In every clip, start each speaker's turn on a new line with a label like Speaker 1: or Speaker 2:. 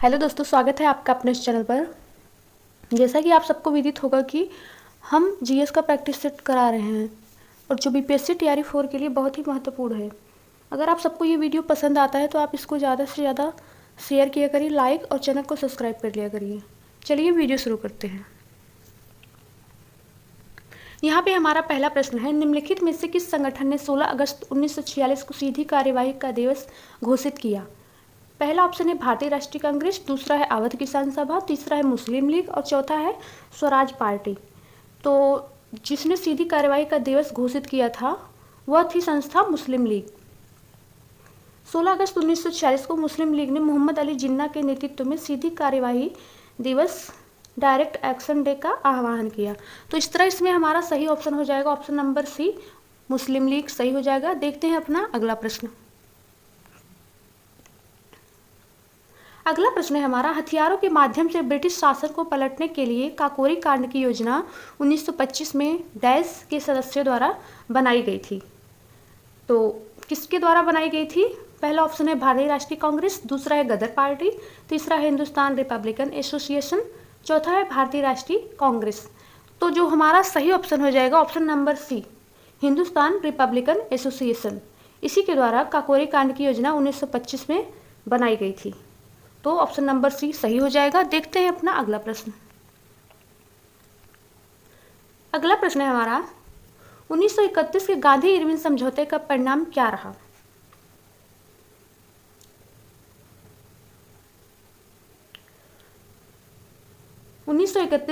Speaker 1: Hello दोस्तों, स्वागत है आपका अपने इस चैनल पर। जैसा कि आप सबको विदित होगा कि हम जीएस का प्रैक्टिस सेट करा रहे हैं और जो बीपीएससी टीआरई 4 के लिए बहुत ही महत्वपूर्ण है। अगर आप सबको ये वीडियो पसंद आता है तो आप इसको ज़्यादा से ज़्यादा शेयर किया करिए, लाइक और चैनल को सब्सक्राइब कर लिया करिए। चलिए वीडियो शुरू करते हैं। यहाँ पे हमारा पहला प्रश्न है, निम्नलिखित में से किस संगठन ने 16 अगस्त 1946 को सीधी कार्यवाही का दिवस घोषित किया? पहला ऑप्शन है भारतीय राष्ट्रीय कांग्रेस, दूसरा है अवध किसान सभा, तीसरा है मुस्लिम लीग और चौथा है स्वराज पार्टी। तो जिसने सीधी कार्यवाही का दिवस घोषित किया था वह थी संस्था मुस्लिम लीग। 16 अगस्त 1946 को मुस्लिम लीग ने मोहम्मद अली जिन्ना के नेतृत्व में सीधी कार्यवाही दिवस डायरेक्ट एक्शन डे का आह्वान किया। तो इस तरह इसमें हमारा सही ऑप्शन हो जाएगा ऑप्शन नंबर सी, मुस्लिम लीग सही हो जाएगा। देखते हैं अपना अगला प्रश्न। अगला प्रश्न है हमारा, हथियारों के माध्यम से ब्रिटिश शासन को पलटने के लिए काकोरी कांड की योजना 1925 में डैश के सदस्यों द्वारा बनाई गई थी। तो किसके द्वारा बनाई गई थी? पहला ऑप्शन है भारतीय राष्ट्रीय कांग्रेस, दूसरा है गदर पार्टी, तीसरा है हिंदुस्तान रिपब्लिकन एसोसिएशन, चौथा है भारतीय राष्ट्रीय कांग्रेस। तो जो हमारा सही ऑप्शन हो जाएगा option number C, Hindustan Republican Association. इसी के द्वारा काकोरी कांड की योजना 1925 में बनाई गई थी। तो ऑप्शन नंबर सी सही हो जाएगा। देखते हैं अपना अगला प्रश्न। अगला प्रश्न है हमारा, 1931 के गांधी इरविन समझौते का परिणाम क्या रहा?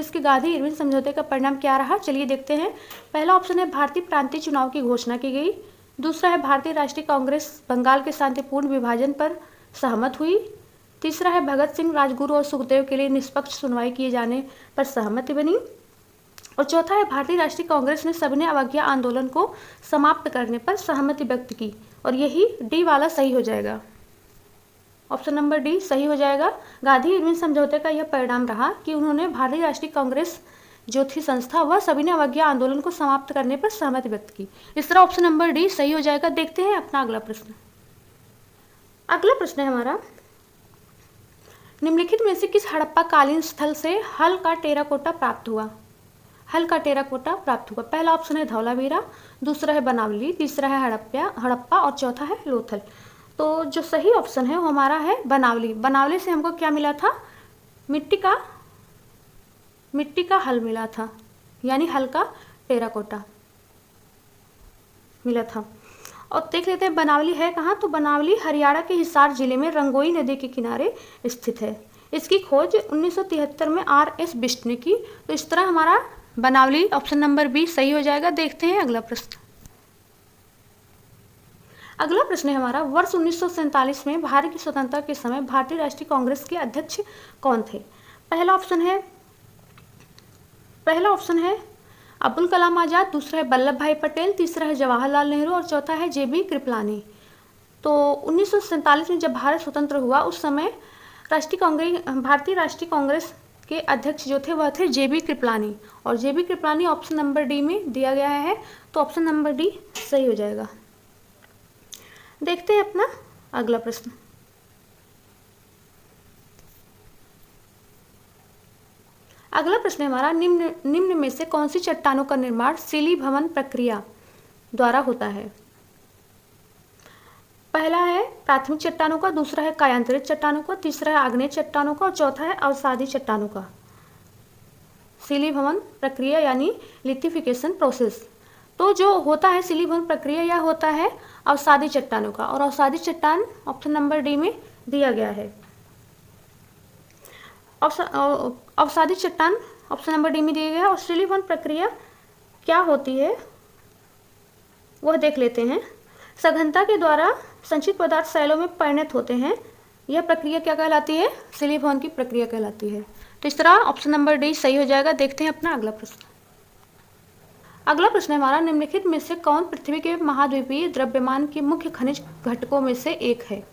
Speaker 1: के गांधी इरविन समझौते का परिणाम क्या रहा, चलिए देखते हैं। पहला ऑप्शन है भारतीय प्रांतीय चुनाव की घोषणा की गई, दूसरा है भारतीय राष्ट्रीय कांग्रेस बंगाल के शांतिपूर्ण विभाजन पर सहमत हुई, तीसरा है भगत सिंह, राजगुरु और सुखदेव के लिए निष्पक्ष सुनवाई किए जाने पर सहमति बनी, और चौथा है भारतीय राष्ट्रीय कांग्रेस ने सविनय अवज्ञा आंदोलन को समाप्त करने पर सहमति व्यक्त की। और यही डी वाला सही हो जाएगा, ऑप्शन नंबर डी सही हो जाएगा। गांधी इरविन समझौते का यह परिणाम रहा कि उन्होंने भारतीय राष्ट्रीय कांग्रेस जो थी संस्था वह सविनय अवज्ञा आंदोलन को समाप्त करने पर सहमति व्यक्त की। इस तरह ऑप्शन नंबर डी सही हो जाएगा। देखते हैं अपना अगला प्रश्न। अगला प्रश्न है हमारा, निम्नलिखित में से किस हड़प्पा कालीन स्थल से हल का टेराकोटा प्राप्त हुआ? हल का टेराकोटा प्राप्त हुआ। पहला ऑप्शन है धौलावीरा, दूसरा है बनावली, तीसरा है हड़प्पा और चौथा है लोथल। तो जो सही ऑप्शन है वो हमारा है बनावली। बनावली से हमको क्या मिला था? मिट्टी का हल मिला था, यानी हल का टेराकोटा मिला था। और देख लेते हैं बनावली है कहाँ। तो बनावली हरियाणा के हिसार जिले में रंगोई नदी के किनारे स्थित है। इसकी खोज 1973 में आर.एस. बिष्ट ने की। तो इस तरह हमारा बनावली ऑप्शन नंबर बी सही हो जाएगा। देखते हैं अगला प्रश्न। अगला प्रश्न है हमारा, वर्ष 1947 में भारत की स्वतंत्रता के समय भारतीय राष्ट्रीय कांग्रेस के अध्यक्ष कौन थे? पहला ऑप्शन है अब्दुल कलाम आज़ाद, दूसरा है वल्लभ भाई पटेल, तीसरा है जवाहरलाल नेहरू और चौथा है जे.बी. कृपलानी। तो 1947 में जब भारत स्वतंत्र हुआ उस समय भारतीय राष्ट्रीय कांग्रेस के अध्यक्ष जो थे वह थे जे.बी. कृपलानी, और JB. Kripalani option number D में दिया गया है। तो ऑप्शन नंबर डी सही हो जाएगा। देखते हैं अपना अगला प्रश्न। अगला प्रश्न है हमारा, निम्न में से कौन सी चट्टानों का निर्माण शिलीभवन प्रक्रिया द्वारा होता है? पहला है प्राथमिक चट्टानों का, दूसरा है कायांतरित चट्टानों का, तीसरा है आग्नेय चट्टानों का और चौथा है अवसादी चट्टानों का। शिलीभवन प्रक्रिया यानी लिथिफिकेशन प्रोसेस। तो जो होता है शिलीभवन प्रक्रिया यह होता है अवसादी चट्टानों का, और अवसादी चट्टान ऑप्शन नंबर डी में दिया गया है। अवसादी चट्टान ऑप्शन नंबर डी में दिया गया है। और शिलीभवन प्रक्रिया क्या होती है वह देख लेते हैं। सघनता के द्वारा संचित पदार्थ शैलों में परिणत होते हैं। यह प्रक्रिया क्या कहलाती है? शिलीभवन की प्रक्रिया कहलाती है। तो इस तरह ऑप्शन नंबर डी सही हो जाएगा। देखते हैं अपना अगला प्रश्न। अगला प्रश्न है हमारा, निम्नलिखित में से कौन पृथ्वी के महाद्वीपीय द्रव्यमान के मुख्य खनिज घटकों में से एक है?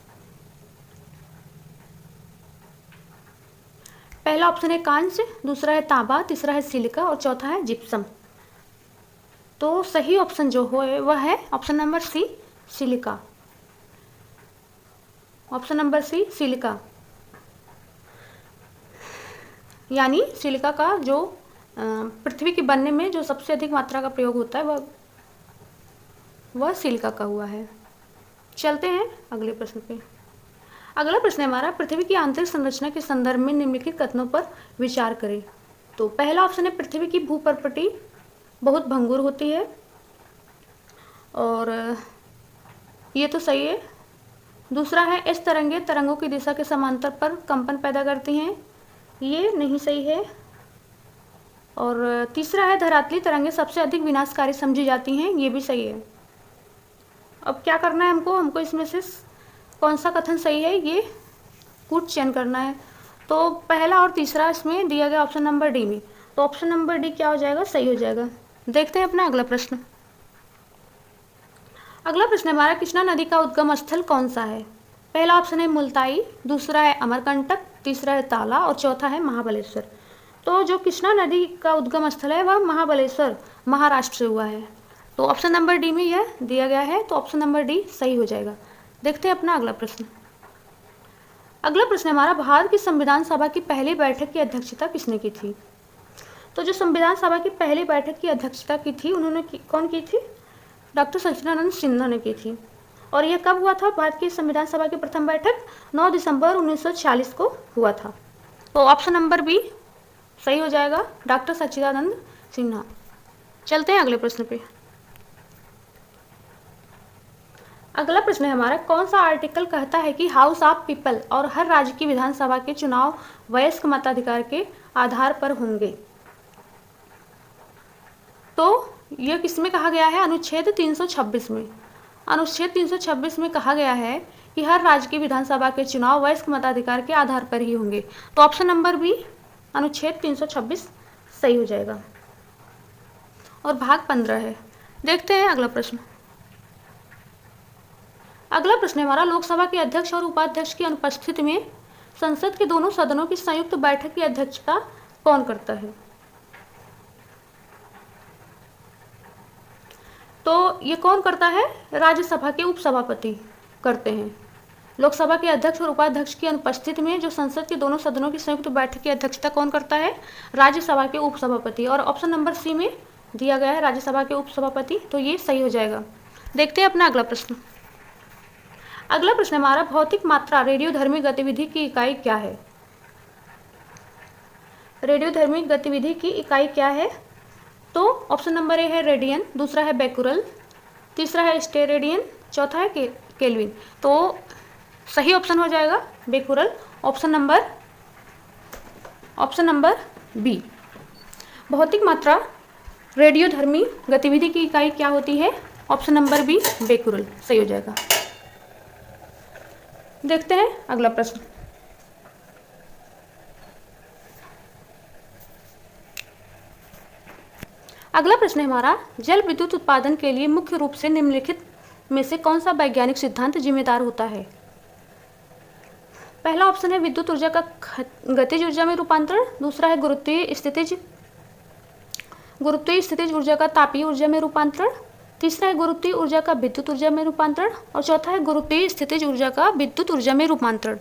Speaker 1: पहला ऑप्शन है कांस्य, दूसरा है तांबा, तीसरा है सिलिका और चौथा है जिप्सम। तो सही ऑप्शन जो हो वह है option number C silica. Option number C silica. यानी सिलिका का जो पृथ्वी के बनने में जो सबसे अधिक मात्रा का प्रयोग होता है वह सिलिका का हुआ है। चलते हैं अगले प्रश्न पे। अगला प्रश्न है हमारा, पृथ्वी की आंतरिक संरचना के संदर्भ में निम्नलिखित कथनों पर विचार करें। तो पहला ऑप्शन है, पृथ्वी की भूप्रकृति बहुत भंगुर होती है, और ये तो सही है। दूसरा है, इस तरंगें तरंगों की दिशा के समांतर पर कंपन पैदा करती हैं, ये नहीं सही है। और तीसरा है, धरातली तरंगें सबसे अधिक विनाशकारी समझी जाती हैं, ये भी सही है। अब क्या करना है हमको इसमें से कौन सा कथन सही है ये कुछ चयन करना है। तो पहला और तीसरा इसमें दिया गया ऑप्शन नंबर डी में, तो ऑप्शन नंबर डी क्या हो जाएगा, सही हो जाएगा। देखते हैं अपना अगला प्रश्न। अगला प्रश्न हमारा, कृष्णा नदी का उद्गम स्थल कौन सा है। पहला ऑप्शन है मुल्ताई, दूसरा है अमरकंटक, तीसरा है ताला और चौथा है महाबलेश्वर। तो जो कृष्णा नदी का उद्गम स्थल है वह महाबलेश्वर महाराष्ट्र से हुआ है, तो ऑप्शन नंबर डी में यह दिया गया है, तो ऑप्शन नंबर डी सही हो जाएगा। देखते हैं अपना अगला प्रश्न। अगला प्रश्न हमारा, भारत की संविधान सभा की पहली बैठक की अध्यक्षता किसने की थी। तो जो संविधान सभा की पहली बैठक की अध्यक्षता की थी उन्होंने कौन की थी, डॉक्टर सच्चिदानंद सिन्हा ने की थी। और यह कब हुआ था, भारत की संविधान सभा की प्रथम बैठक 9 दिसंबर 1946 को हुआ था, तो ऑप्शन नंबर बी सही हो जाएगा, डॉक्टर सच्चिदानंद सिन्हा। चलते हैं अगले प्रश्न पे। अगला प्रश्न है हमारा, कौन सा आर्टिकल कहता है कि हाउस ऑफ पीपल और हर राज्य की विधानसभा के चुनाव वयस्क मताधिकार के आधार पर होंगे। तो यह किसमें कहा गया है, अनुच्छेद 326 में। अनुच्छेद 326 में कहा गया है कि हर राज्य की विधानसभा के चुनाव वयस्क मताधिकार के आधार पर ही होंगे, तो ऑप्शन नंबर बी अनुच्छेद 326 सही हो जाएगा। और भाग 15 है। देखते हैं अगला प्रश्न। अगला प्रश्न हमारा, लोकसभा के अध्यक्ष और उपाध्यक्ष की अनुपस्थिति में संसद के दोनों सदनों की संयुक्त बैठक की अध्यक्षता कौन करता है। तो ये कौन करता है, राज्यसभा के उपसभापति करते हैं। लोकसभा के अध्यक्ष और उपाध्यक्ष की अनुपस्थिति में जो संसद के दोनों सदनों की संयुक्त बैठक की अध्यक्षता कौन करता है, राज्यसभा के उपसभापति। और ऑप्शन नंबर सी में दिया गया है राज्यसभा के उपसभापति, तो ये सही हो जाएगा। देखते हैं अपना अगला प्रश्न। अगला प्रश्न हमारा, भौतिक मात्रा रेडियोधर्मी गतिविधि की इकाई क्या है। रेडियोधर्मी गतिविधि की इकाई क्या है, तो ऑप्शन नंबर ए है रेडियन, दूसरा है बेकुरल, तीसरा है स्टेरेडियन, चौथा है केल्विन। तो सही ऑप्शन हो जाएगा बेकुरल, ऑप्शन नंबर बी। भौतिक मात्रा रेडियोधर्मी गतिविधि की इकाई क्या होती है, ऑप्शन नंबर बी बेकुरल सही हो जाएगा। देखते हैं अगला प्रश्न। अगला प्रश्न है हमारा, जल विद्युत उत्पादन के लिए मुख्य रूप से निम्नलिखित में से कौन सा वैज्ञानिक सिद्धांत जिम्मेदार होता है। पहला ऑप्शन है विद्युत ऊर्जा का गतिज ऊर्जा में रूपांतरण, दूसरा है गुरुत्वीय स्थितिज ऊर्जा का तापीय ऊर्जा में रूपांतरण, तीसरा है गुरुत्वीय ऊर्जा का विद्युत ऊर्जा में रूपांतरण और चौथा है गुरुत्वीय स्थितिज ऊर्जा का विद्युत ऊर्जा में रूपांतरण।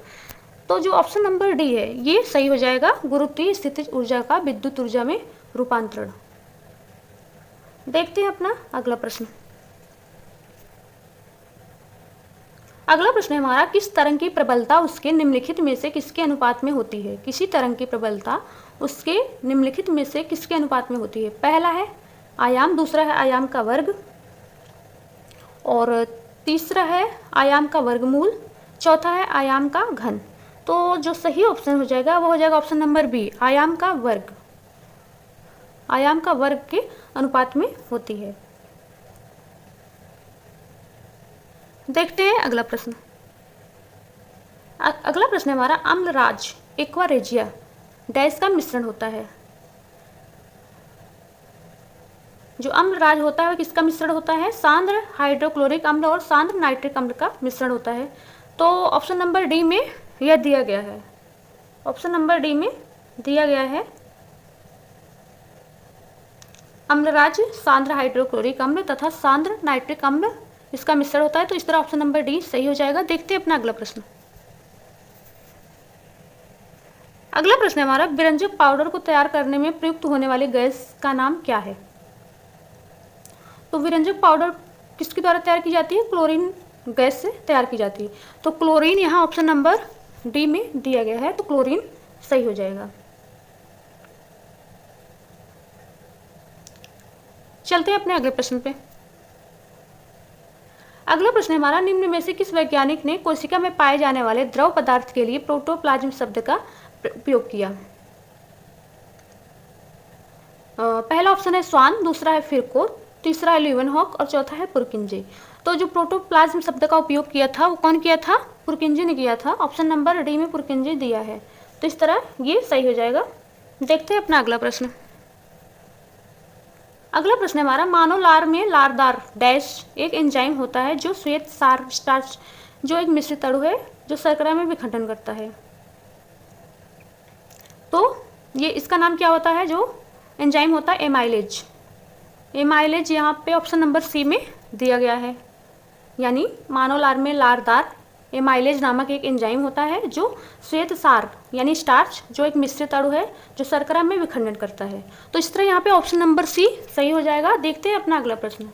Speaker 1: तो जो ऑप्शन नंबर डी है ये सही हो जाएगा, गुरुत्वीय स्थितिज ऊर्जा का विद्युत ऊर्जा में रूपांतरण। देखते हैं अपना अगला प्रश्न। अगला प्रश्न है हमारा, किस तरंग की प्रबलता उसके निम्नलिखित में से किसके अनुपात में होती है। किसी तरंग की प्रबलता उसके निम्नलिखित में से किसके अनुपात में होती है। पहला है आयाम, दूसरा है आयाम का वर्ग और तीसरा है आयाम का वर्गमूल, चौथा है आयाम का घन। तो जो सही ऑप्शन हो जाएगा वो हो जाएगा ऑप्शन नंबर बी, आयाम का वर्ग। आयाम का वर्ग के अनुपात में होती है। देखते हैं अगला प्रश्न। अगला प्रश्न हमारा, अम्लराज एक्वा रेजिया डैश का मिश्रण होता है। जो अम्लराज होता है वह किसका मिश्रण होता है, सांद्र हाइड्रोक्लोरिक अम्ल और सांद्र नाइट्रिक अम्ल का मिश्रण होता है। तो ऑप्शन नंबर डी में यह दिया गया है, ऑप्शन नंबर डी में दिया गया है अम्लराज सांद्र हाइड्रोक्लोरिक अम्ल तथा सांद्र नाइट्रिक अम्ल इसका मिश्रण होता है। तो इस तरह ऑप्शन नंबर डी सही हो जाएगा। देखते हैं अपना अगला प्रश्न। अगला प्रश्न है हमारा, व्यंजक पाउडर को तैयार करने में प्रयुक्त होने वाली गैस का नाम क्या है? तो व्यंजक पाउडर किसके द्वारा तैयार की जाती है? क्लोरीन गैस से तैयार की जाती है। तो क्लोरीन यहाँ ऑप्शन नंबर डी में दिया गया है, तो क्लोरीन सही हो जाएगा। चलते हैं अपने अगले प्रश्न पे। अगला प्रश्न हमारा, निम्न में से किस वैज्ञानिक ने कोशिका में पाए जाने वाले द्रव पदार्थ के लिए प्रोटोप्लाज्म शब्द का उपयोग किया? पहला ऑप्शन है स्वान, दूसरा है फिरको, तीसरा है लीवेनहॉक और चौथा है पुरकिंजे। तो जो प्रोटोप्लाज्म शब्द का उपयोग किया था वो कौन किया था? पुरकिंजे ने किया था। ऑप्शन नंबर डी में पुरकिंजे दिया है, तो इस तरह ये सही हो जाएगा। देखते हैं अपना अगला प्रश्न। अगला प्रश्न हमारा, मानव लार में लारदार डैश एक एंजाइम होता है जो श्वेत सार स्टार्च जो एक मिश्रित अणु है जो शर्करा में विखंडन करता है। तो ये इसका नाम क्या होता है? जो एंजाइम होता है एमाइलेज। एमाइलेज यहाँ पे ऑप्शन नंबर सी में दिया गया है, यानी मानव लार में लारदार एमाइलेज नामक एक एंजाइम होता है जो श्वेत सार यानी स्टार्च जो एक मिश्रित अणु है जो शर्करा में विखंडन करता है। तो इस तरह यहाँ पे ऑप्शन नंबर सी सही हो जाएगा। देखते हैं अपना अगला प्रश्न।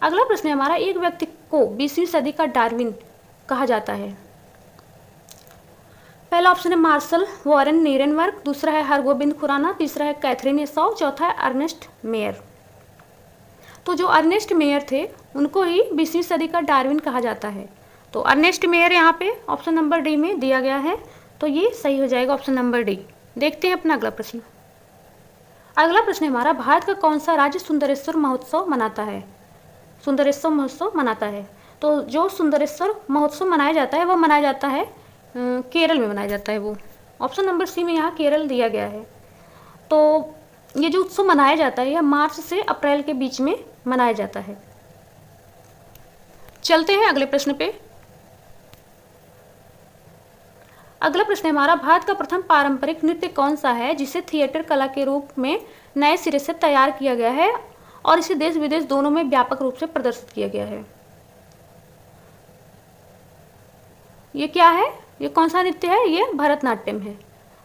Speaker 1: अगला प्रश्न है हमारा, एक व्यक्ति को 20वीं सदी का डार्विन कहा जाता है। पहला ऑप्शन है मार्शल वॉरेन नीरेनबर्ग, दूसरा है हरगोबिंद खुराना, तीसरा है कैथरीन एसाउ, चौथा है अर्नेस्ट मेयर। तो जो अर्नेस्ट मेयर थे उनको ही 20वीं सदी का डार्विन कहा जाता है। तो अर्नेस्ट मेयर यहाँ पे ऑप्शन नंबर डी में दिया गया है, तो ये सही हो जाएगा ऑप्शन नंबर डी। देखते हैं अपना अगला प्रश्न। अगला प्रश्न हमारा, भारत का कौन सा राज्य सुंदरेश्वर महोत्सव मनाता है? सुंदरेश्वर महोत्सव मनाता है। तो जो सुंदरेश्वर महोत्सव मनाया जाता है वो मनाया जाता है केरल में मनाया जाता है वो। ऑप्शन नंबर सी में यहाँ केरल दिया गया है। तो ये जो उत्सव मनाया जाता है यह मार्च से अप्रैल के बीच में मनाया जाता है। चलते हैं अगले प्रश्न पे। अगला प्रश्न हमारा, भारत का प्रथम पारंपरिक नृत्य कौन सा है जिसे थिएटर कला के रूप में नए सिरे से तैयार किया गया है और इसे देश विदेश दोनों में व्यापक रूप से प्रदर्शित किया गया है? ये क्या है? ये कौन सा नृत्य है? ये भरतनाट्यम है।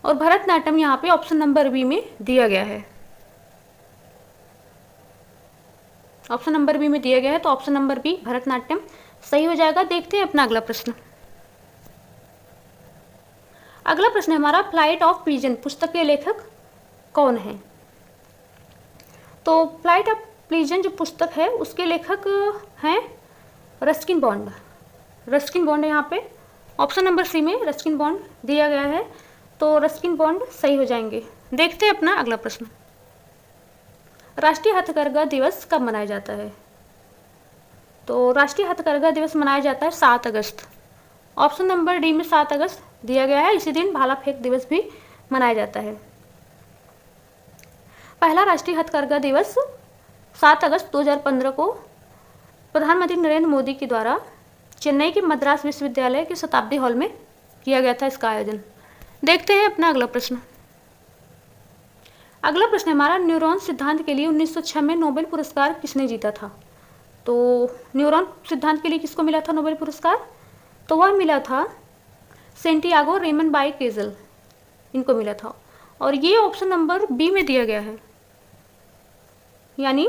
Speaker 1: और भरतनाट्यम यहाँ पे ऑप्शन नंबर बी में दिया गया है। ऑप्शन नंबर बी में दिया गया है, तो ऑप्शन नंबर बी भरतनाट्यम सही हो जाएगा। देखते हैं अपना अगला प्रश्न। अगला प्रश्न हमारा, फ्लाइट ऑफ पिजन पुस्तक के लेखक कौन है? तो फ्लाइट ऑफ पिजन जो पुस्तक है उसके लेखक हैं रस्किन बॉन्ड। रस्किन बॉन्ड यहाँ पे ऑप्शन नंबर सी में रस्किन बॉन्ड दिया गया है, तो रस्किन बॉन्ड सही हो जाएंगे। देखते हैं अपना अगला प्रश्न। राष्ट्रीय हथकरघा दिवस कब मनाया जाता है? तो राष्ट्रीय हथकरघा दिवस मनाया जाता है 7 अगस्त। ऑप्शन नंबर डी में 7 अगस्त दिया गया है। इसी दिन भाला फेंक दिवस भी मनाया जाता है। पहला राष्ट्रीय हथकरघा दिवस 7 अगस्त 2015 को प्रधानमंत्री नरेंद्र मोदी के द्वारा चेन्नई के मद्रास विश्वविद्यालय के शताब्दी हॉल में किया गया था इसका आयोजन। देखते हैं अपना अगला प्रश्न। अगला प्रश्न हमारा, न्यूरॉन सिद्धांत के लिए 1906 में नोबेल पुरस्कार किसने जीता था? तो न्यूरॉन सिद्धांत के लिए किसको मिला था नोबेल पुरस्कार? तो वह मिला था सेंटियागो रेमन बाई केजल, इनको मिला था। और ये ऑप्शन नंबर बी में दिया गया है, यानी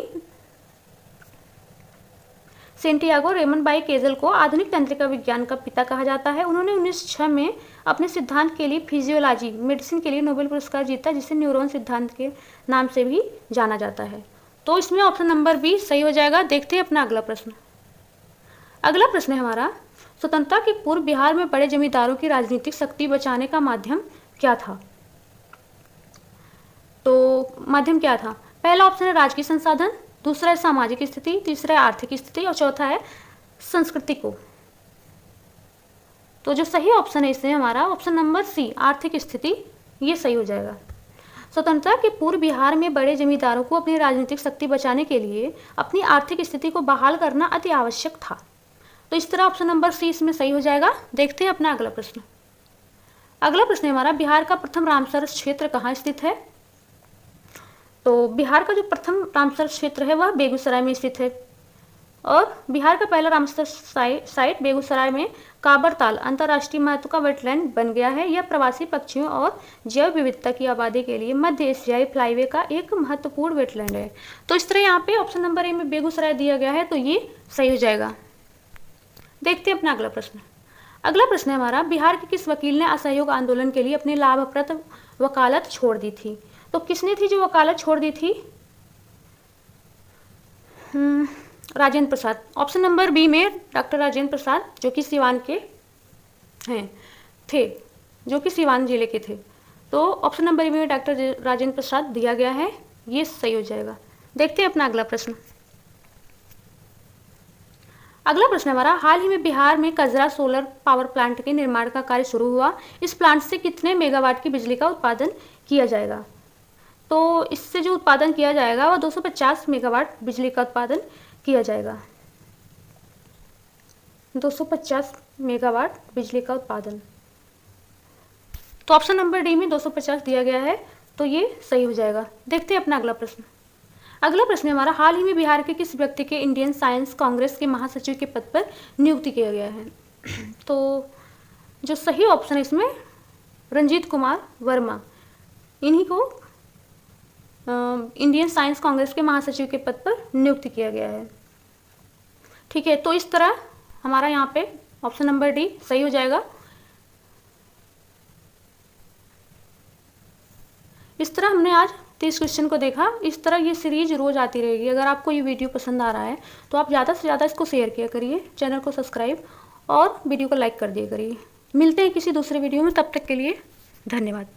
Speaker 1: सेंटियागो रेमन बाई केजल को आधुनिक तंत्रिका विज्ञान का पिता कहा जाता है। उन्होंने 1906 में अपने सिद्धांत के लिए फिजियोलॉजी मेडिसिन के लिए नोबेल पुरस्कार जीता, जिसे न्यूरॉन सिद्धांत के नाम से भी जाना जाता है। तो इसमें ऑप्शन नंबर बी सही हो जाएगा। देखते हैं अपना अगला प्रश्न। अगला प्रश्न है हमारा, स्वतंत्रता के पूर्व बिहार में बड़े जमींदारों की राजनीतिक शक्ति बचाने का माध्यम क्या था? तो माध्यम क्या था? पहला ऑप्शन है राजकीय संसाधन, दूसरा है सामाजिक स्थिति, तीसरा है आर्थिक स्थिति और चौथा है संस्कृति को। तो जो सही ऑप्शन है इसमें हमारा ऑप्शन नंबर सी आर्थिक स्थिति, ये सही हो जाएगा। स्वतंत्रता के पूर्व बिहार में बड़े जमींदारों को अपनी राजनीतिक शक्ति बचाने के लिए अपनी आर्थिक स्थिति को बहाल करना अति आवश्यक था। तो इस तरह ऑप्शन नंबर सी इसमें सही हो जाएगा। देखते हैं अपना अगला प्रश्न। अगला प्रश्न हमारा, बिहार का प्रथम रामसर क्षेत्र कहाँ स्थित है? तो बिहार का जो प्रथम रामसर क्षेत्र है वह बेगूसराय में स्थित है। और बिहार का पहला रामसर साइट बेगूसराय में काबरताल अंतर्राष्ट्रीय महत्व का वेटलैंड बन गया है। यह प्रवासी पक्षियों और जैव विविधता की आबादी के लिए मध्य एशियाई फ्लाईवे का एक महत्वपूर्ण वेटलैंड है। तो इस तरह यहाँ पे ऑप्शन नंबर ए में बेगूसराय दिया गया है, तो ये सही हो जाएगा। देखते हैं अपना अगला प्रश्न। अगला प्रश्न है हमारा, बिहार के किस वकील ने असहयोग आंदोलन के लिए अपनी लाभप्रद वकालत छोड़ दी थी? तो किसने थी जो वकालत छोड़ दी थी? Rajendra Prasad. Option number B में डॉक्टर राजेंद्र प्रसाद, जो कि सिवान के थे, जो कि सिवान जिले के थे। तो ऑप्शन नंबर बी में डॉक्टर राजेंद्र प्रसाद दिया गया है, ये सही हो जाएगा। देखते हैं अपना अगला प्रश्न। अगला प्रश्न हमारा, हाल ही में बिहार में कजरा सोलर पावर प्लांट के निर्माण का कार्य शुरू हुआ। इस प्लांट से कितने मेगावाट की बिजली का उत्पादन किया जाएगा? तो इससे जो उत्पादन किया जाएगा वह 250 मेगावाट बिजली का उत्पादन किया जाएगा। 250 मेगावाट बिजली का उत्पादन। तो ऑप्शन नंबर डी में 250 दिया गया है, तो ये सही हो जाएगा। देखते हैं अपना अगला प्रश्न। अगला प्रश्न हमारा, हाल ही में बिहार के किस व्यक्ति के इंडियन साइंस कांग्रेस के महासचिव के पद पर नियुक्ति किया गया है? तो जो सही ऑप्शन है इसमें रंजीत कुमार वर्मा, इन्हीं को इंडियन साइंस कांग्रेस के महासचिव के पद पर नियुक्त किया गया है। ठीक है, तो इस तरह हमारा यहाँ पे ऑप्शन नंबर डी सही हो जाएगा। इस तरह हमने आज 30 क्वेश्चन को देखा। इस तरह ये सीरीज रोज आती रहेगी। अगर आपको ये वीडियो पसंद आ रहा है तो आप ज़्यादा से ज़्यादा इसको शेयर किया करिए, चैनल को सब्सक्राइब और वीडियो को लाइक कर दिया करिए। मिलते हैं किसी दूसरे वीडियो में, तब तक के लिए धन्यवाद।